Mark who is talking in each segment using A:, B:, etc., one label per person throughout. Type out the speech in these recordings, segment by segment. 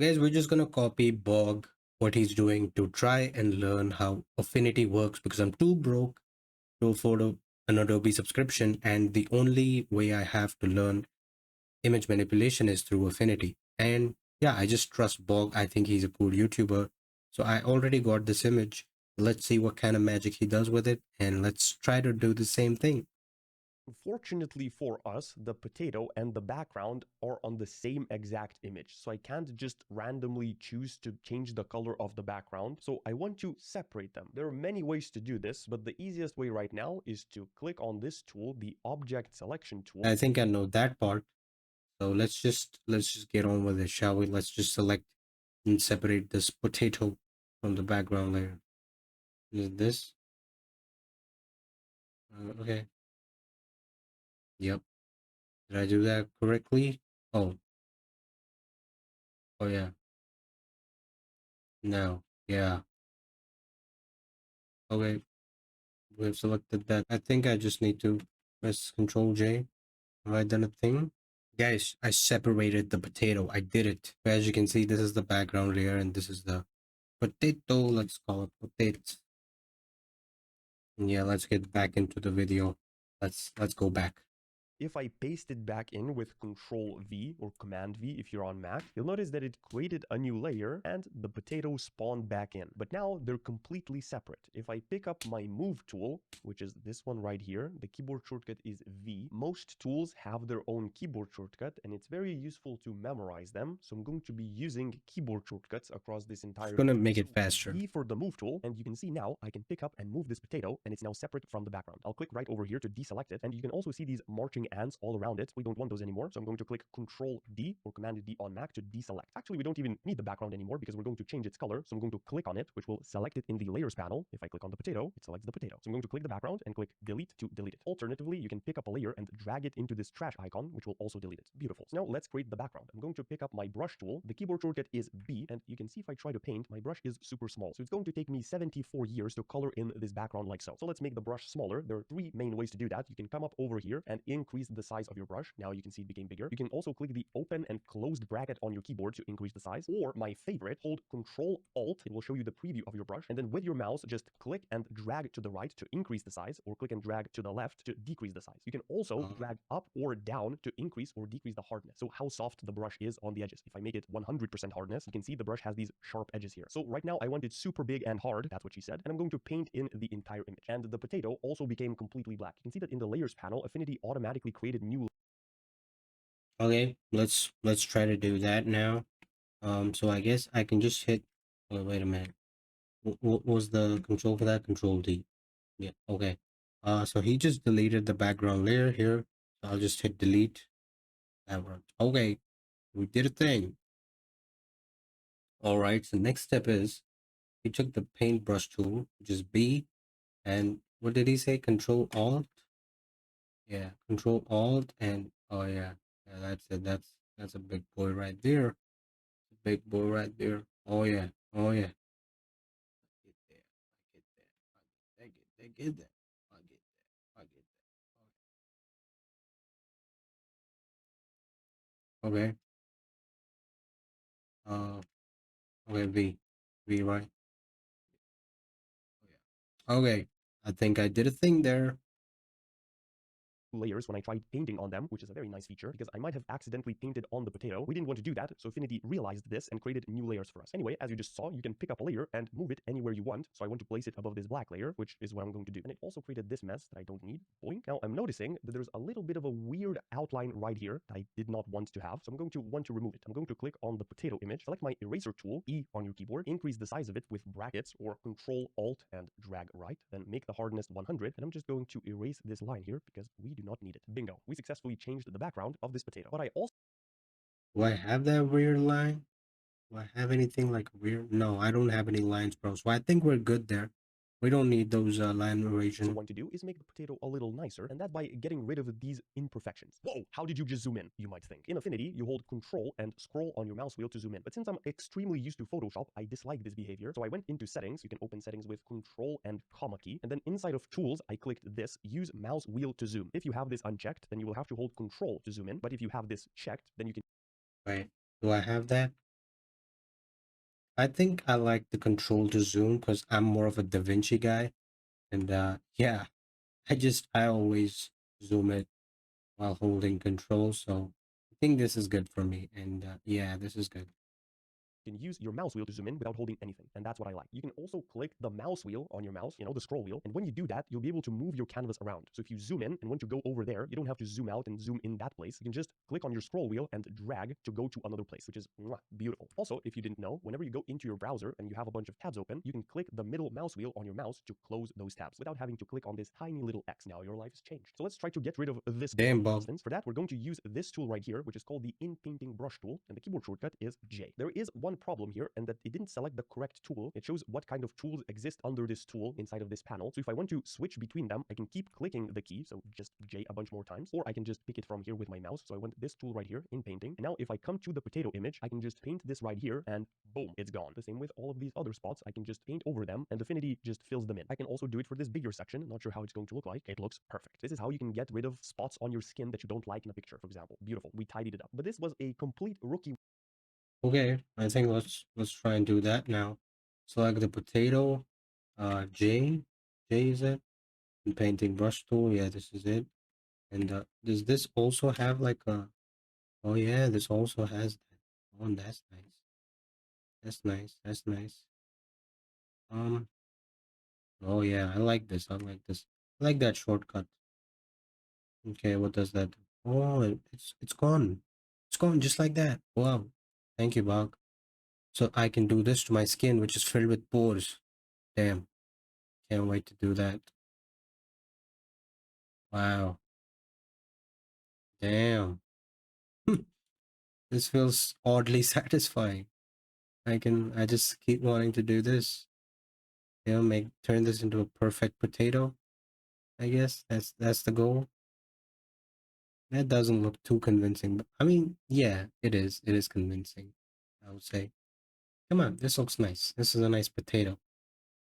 A: Guys, we're just gonna copy Bog what he's doing to try and learn how Affinity works because I'm too broke to afford an Adobe subscription, and the only way I have to learn image manipulation is through Affinity. And yeah, I just trust Bog. I think he's a cool YouTuber. So I already got this image. Let's see what kind of magic he does with it, and let's try to do the same thing.
B: Fortunately for us, the potato and the background are on the same exact image. So I can't just randomly choose to change the color of the background. So I want to separate them. There are many ways to do this, but the easiest way right now is to click on this tool, the object selection tool.
A: I think I know that part. So let's just get on with it, shall we? Let's just select and separate this potato from the background layer. Is this? Okay. Yep. Did I do that correctly? Oh, oh yeah. No. Yeah. Okay. We've selected that. I think I just need to press Control J. Have I done a thing? Guys, I separated the potato. I did it. As you can see, this is the background layer and this is the potato. Let's call it potato. Yeah, let's get back into the video. Let's go back.
B: If I paste it back in with Control V or Command V if you're on Mac, you'll notice that it created a new layer and the potato spawned back in. But now they're completely separate. If I pick up my Move tool, which is this one right here, the keyboard shortcut is V. Most tools have their own keyboard shortcut and it's very useful to memorize them. So I'm going to be using keyboard shortcuts across this entire
A: Just gonna
B: video.
A: make
B: So
A: it faster.
B: V for the Move tool, and you can see now I can pick up and move this potato and it's now separate from the background. I'll click right over here to deselect it, and you can also see these marching ants all around it. We don't want those anymore, so I'm going to click Control D or Command D on Mac to deselect. Actually, we don't even need the background anymore because we're going to change its color. So I'm going to click on it, which will select it in the layers panel. If I click on the potato, it selects the potato. So I'm going to click the background and click delete to delete it. Alternatively, you can pick up a layer and drag it into this trash icon, which will also delete it. Beautiful. So now let's create the background. I'm going to pick up my brush tool. The keyboard shortcut is B, and you can see if I try to paint, my brush is super small. So it's going to take me 74 years to color in this background like so. So let's make the brush smaller. There are three main ways to do that. You can come up over here and increase the size of your brush. Now you can see it became bigger. You can also click the open and closed bracket on your keyboard to increase the size. Or my favorite, hold Control Alt. It will show you the preview of your brush. And then with your mouse, just click and drag to the right to increase the size, or click and drag to the left to decrease the size. You can also drag up or down to increase or decrease the hardness. So how soft the brush is on the edges. If I make it 100% hardness, you can see the brush has these sharp edges here. So right now I want it super big and hard. That's what she said. And I'm going to paint in the entire image. And the potato also became completely black. You can see that in the layers panel, Affinity automatically created new.
A: Okay, let's try to do that now. So I guess I can just hit. Oh, wait a minute. What was the control for that? Control D. Yeah. Okay. So he just deleted the background layer here. So I'll just hit delete. That worked. Okay, we did a thing. All right. So next step is he took the paintbrush tool, which is B, and what did he say? Control Alt. Yeah, Control Alt, and oh yeah, yeah, that's it. That's a big boy right there. Big boy right there. Oh yeah, oh yeah. Get there, I get there, I get there, get there, I get there, I get there. Okay. Okay, V, right? Oh, yeah. Okay, I think I did a thing there.
B: Layers when I tried painting on them, which is a very nice feature because I might have accidentally painted on the potato. We didn't want to do that, so Affinity realized this and created new layers for us. Anyway, as you just saw, you can pick up a layer and move it anywhere you want. So I want to place it above this black layer, which is what I'm going to do. And it also created this mess that I don't need. Boink. Now I'm noticing that there's a little bit of a weird outline right here that I did not want to have. So I'm going to want to remove it. I'm going to click on the potato image, select my eraser tool, E on your keyboard, increase the size of it with brackets or Control Alt and drag right, then make the hardness 100. And I'm just going to erase this line here because we do not need it. Bingo. We successfully changed the background of this potato. But I also
A: Do I have that weird line? Do I have anything like weird? No, I don't have any lines, bro. So I think we're good there. We don't need those line erasure.
B: want to do is make the potato a little nicer, and that by getting rid of these imperfections. Whoa, how did you just zoom in, you might think. In Affinity, you hold Control and scroll on your mouse wheel to zoom in. But since I'm extremely used to Photoshop, I dislike this behavior. So I went into settings. You can open settings with Control and comma key. And then inside of tools, I clicked this, use mouse wheel to zoom. If you have this unchecked, then you will have to hold Control to zoom in. But if you have this checked, then you can
A: Right. Do I have that? I think I like the control to zoom because I'm more of a Da Vinci guy. And yeah, I always zoom it while holding control. So I think this is good for me. And yeah, this is good.
B: can use your mouse wheel to zoom in without holding anything. And that's what I like. You can also click the mouse wheel on your mouse, the scroll wheel. And when you do that, you'll be able to move your canvas around. So if you zoom in and want to go over there, you don't have to zoom out and zoom in that place. You can just click on your scroll wheel and drag to go to another place, which is beautiful. Also, if you didn't know, whenever you go into your browser and you have a bunch of tabs open, you can click the middle mouse wheel on your mouse to close those tabs without having to click on this tiny little X. Now your life is changed. So let's try to get rid of this for
A: Damn, Bob.
B: instance. For that, we're going to use this tool right here, which is called the In Painting Brush tool, and the keyboard shortcut is J. There is one problem here, and that it didn't select the correct tool. It shows what kind of tools exist under this tool inside of this panel. So if I want to switch between them, I can keep clicking the key, so just J a bunch more times, or I can just pick it from here with my mouse. So I want this tool right here in painting. And now if I come to the potato image, I can just paint this right here and boom, it's gone. The same with all of these other spots. I can just paint over them and Affinity just fills them in. I can also do it for this bigger section. Not sure how it's going to look like. It looks perfect. This is how you can get rid of spots on your skin that you don't like in a picture, for example. Beautiful. We tidied it up. But this was a complete rookie.
A: Okay, I think let's try and do that now. Select the potato. J. J is it? And painting brush tool. Yeah, this is it. And does this also have like a? Oh yeah, this also has that. Oh, that's nice. That's nice. That's nice. Um. Oh yeah, I like this. I like this. I like that shortcut. Okay, what does that do? Oh, it's gone. It's gone just like that. Wow. Thank you, Bog. So I can do this to my skin, which is filled with pores. Damn. Can't wait to do that. Wow. Damn. This feels oddly satisfying. I just keep wanting to do this. Turn this into a perfect potato. I guess that's the goal. That doesn't look too convincing, but I mean, yeah, it is. It is convincing, I would say. Come on, this looks nice. This is a nice potato,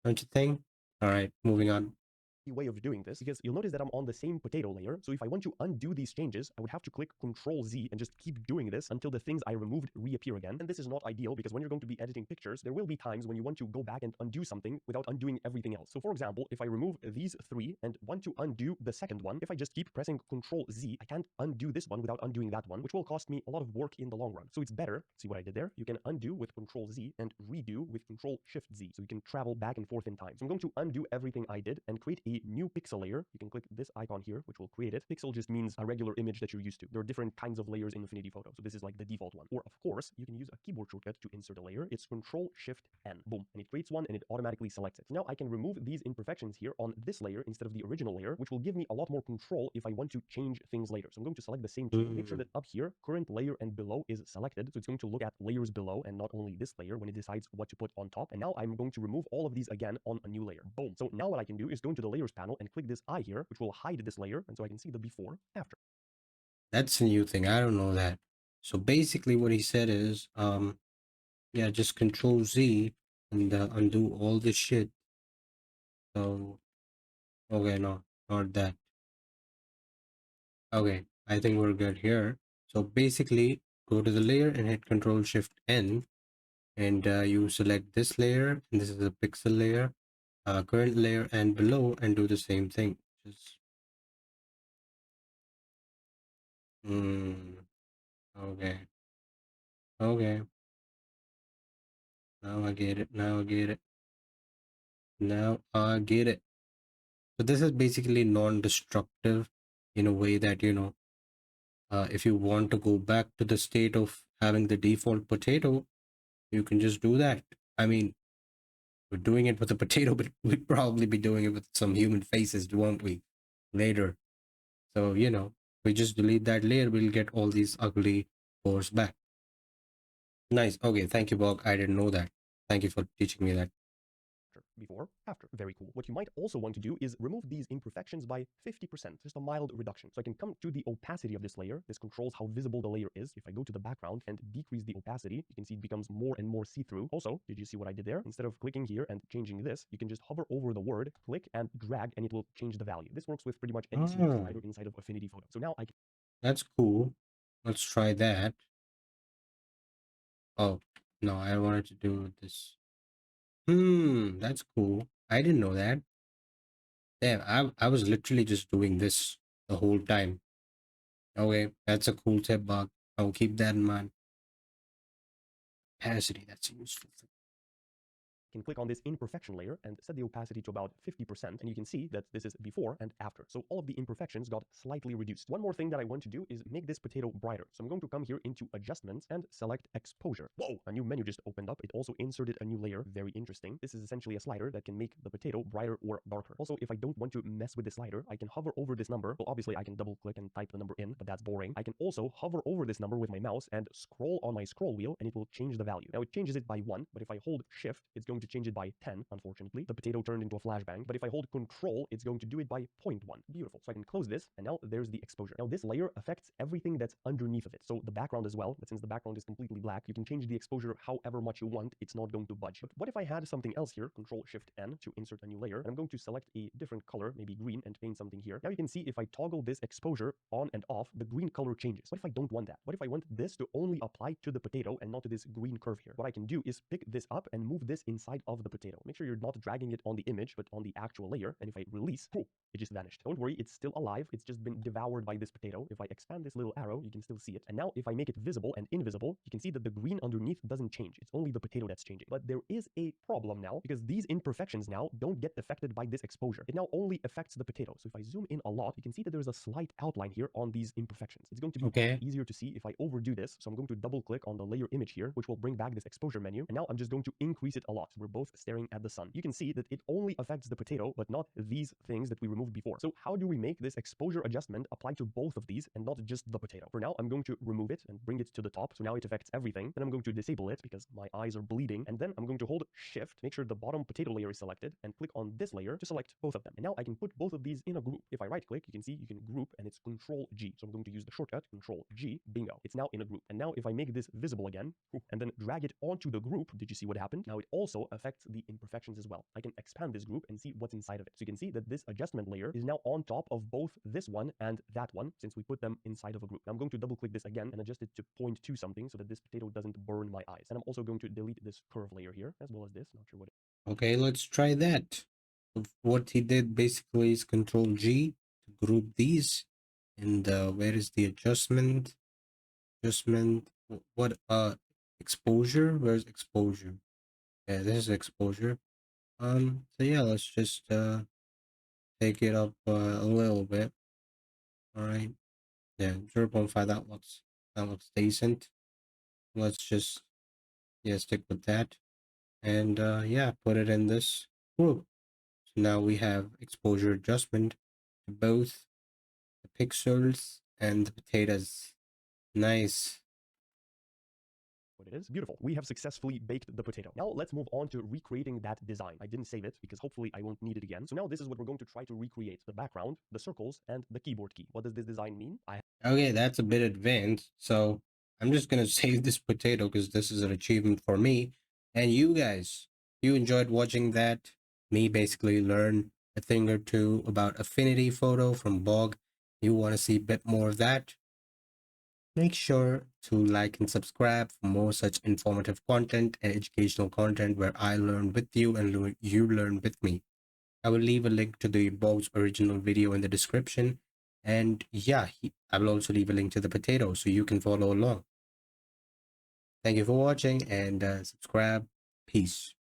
A: don't you think? All right, moving on.
B: Way of doing this because you'll notice that I'm on the same potato layer. So if I want to undo these changes, I would have to click Control Z and just keep doing this until the things I removed reappear again. And this is not ideal because when you're going to be editing pictures, there will be times when you want to go back and undo something without undoing everything else. So for example, if I remove these three and want to undo the second one, if I just keep pressing Control Z, I can't undo this one without undoing that one, which will cost me a lot of work in the long run. So it's better, see what I did there? You can undo with Control Z and redo with Control Shift Z. So you can travel back and forth in time. So I'm going to undo everything I did and create a new pixel layer. You can click this icon here, which will create it. Pixel just means a regular image that you're used to. There are different kinds of layers in Affinity Photo. So this is like the default one. Or of course, you can use a keyboard shortcut to insert a layer. It's Control Shift N. Boom. And it creates one and it automatically selects it. So now I can remove these imperfections here on this layer instead of the original layer, which will give me a lot more control if I want to change things later. So I'm going to select the same tool. Make sure
A: Mm,
B: that up here, current layer and below is selected. So it's going to look at layers below and not only this layer when it decides what to put on top. And now I'm going to remove all of these again on a new layer. Boom. So now what I can do is go into the layers panel and click this eye here, which will hide this layer. And so I can see the before, after.
A: that's a new thing. I don't know that. So basically, what he said is, yeah, just Control Z and undo all this shit. So okay, no, not that. Okay, I think we're good here. So basically, go to the layer and hit Control Shift N, and you select this layer, and this is a pixel layer, current layer, and below, and do the same thing. Just okay, okay. Now I get it. Now I get it. Now I get it. So this is basically non-destructive in a way that if you want to go back to the state of having the default potato, you can just do that. I mean, we're doing it with a potato, but we'd probably be doing it with some human faces, won't we? Later. So, we just delete that layer, we'll get all these ugly pores back. Nice. Okay, thank you, Bog. I didn't know that. Thank you for teaching me that.
B: Before, after. Very cool. What you might also want to do is remove these imperfections by 50%, just a mild reduction. So I can come to the opacity of this layer. This controls how visible the layer is. If I go to the background and decrease the opacity, you can see it becomes more and more see-through. Also, did you see what I did there? Instead of clicking here and changing this, you can just hover over the word, click and drag, and it will change the value. This works with pretty much any small
A: Oh,
B: slider inside of Affinity Photo. So now I can
A: that's cool. Let's try that. Oh, No, I wanted to do this. That's cool. I didn't know that. Damn, I was literally just doing this the whole time. Okay, that's a cool tip, Bug. I'll keep that in mind. Opacity, that's a useful thing.
B: Can click on this imperfection layer and set the opacity to about 50%, and you can see that this is before and after. So all of the imperfections got slightly reduced. One more thing that I want to do is make this potato brighter. So I'm going to come here into adjustments and select exposure. Whoa, a new menu just opened up. It also inserted a new layer. Very interesting. This is essentially a slider that can make the potato brighter or darker. Also, if I don't want to mess with the slider, I can hover over this number. Well, obviously I can double click and type the number in, but that's boring. I can also hover over this number with my mouse and scroll on my scroll wheel, and it will change the value. Now it changes it by 1, but if I hold shift, it's going to change it by 10, unfortunately. The potato turned into a flashbang, but if I hold control, it's going to do it by 0.1. Beautiful. So I can close this, and now there's the exposure. Now this layer affects everything that's underneath of it. So the background as well, but since the background is completely black, you can change the exposure however much you want. It's not going to budge. But what if I had something else here, control shift N to insert a new layer, and I'm going to select a different color, maybe green, and paint something here. Now you can see if I toggle this exposure on and off, the green color changes. What if I don't want that? What if I want this to only apply to the potato and not to this green curve here? What I can do is pick this up and move this inside of the potato. Make sure you're not dragging it on the image, but on the actual layer. And if I release, poof, it just vanished. Don't worry, it's still alive. It's just been devoured by this potato. If I expand this little arrow, you can still see it. And now if I make it visible and invisible, you can see that the green underneath doesn't change. It's only the potato that's changing. But there is a problem now, because these imperfections now don't get affected by this exposure. It now only affects the potato. So if I zoom in a lot, you can see that there's a slight outline here on these imperfections. It's going to be
A: Okay.
B: easier to see if I overdo this. So I'm going to double click on the layer image here, which will bring back this exposure menu. And now I'm just going to increase it a lot. So we're both staring at the sun. You can see that it only affects the potato, but not these things that we removed before. So how do we make this exposure adjustment apply to both of these and not just the potato? For now, I'm going to remove it and bring it to the top. So now it affects everything. Then I'm going to disable it because my eyes are bleeding. And then I'm going to hold shift, make sure the bottom potato layer is selected, and click on this layer to select both of them. And now I can put both of these in a group. If I right click, you can see you can group, and it's control G. So I'm going to use the shortcut control G, bingo. It's now in a group. And now if I make this visible again, and then drag it onto the group, did you see what happened? Now it also affects the imperfections as well. I can expand this group and see what's inside of it. So you can see that this adjustment layer is now on top of both this one and that one, since we put them inside of a group. Now I'm going to double click this again and adjust it to 0.2 something so that this potato doesn't burn my eyes. And I'm also going to delete this curve layer here, as well as this. Not sure what
A: Okay, let's try that. What he did basically is Control G to group these. And where is the adjustment? Adjustment. What exposure? Where's exposure? Yeah, this is exposure. So yeah, let's just take it up a little bit. All right. Yeah, 0.5. That looks decent. Let's just stick with that. And yeah, put it in this group. So now we have exposure adjustment to both the pixels and the potatoes. Nice.
B: it is. Beautiful. We have successfully baked the potato. Now let's move on to recreating that design. I didn't save it because hopefully I won't need it again. So now this is what we're going to try to recreate: the background, the circles, and the keyboard key. What does this design mean?
A: Okay, that's a bit advanced. So I'm just gonna save this potato because this is an achievement for me. And you guys, you enjoyed watching that. Me basically learn a thing or two about affinity photo from Bog. You want to see a bit more of that? Make sure to like and subscribe for more such informative content and educational content where I learn with you and you learn with me. I will leave a link to the Bog's original video in the description. And yeah, I will also leave a link to the potato so you can follow along. Thank you for watching and subscribe. Peace.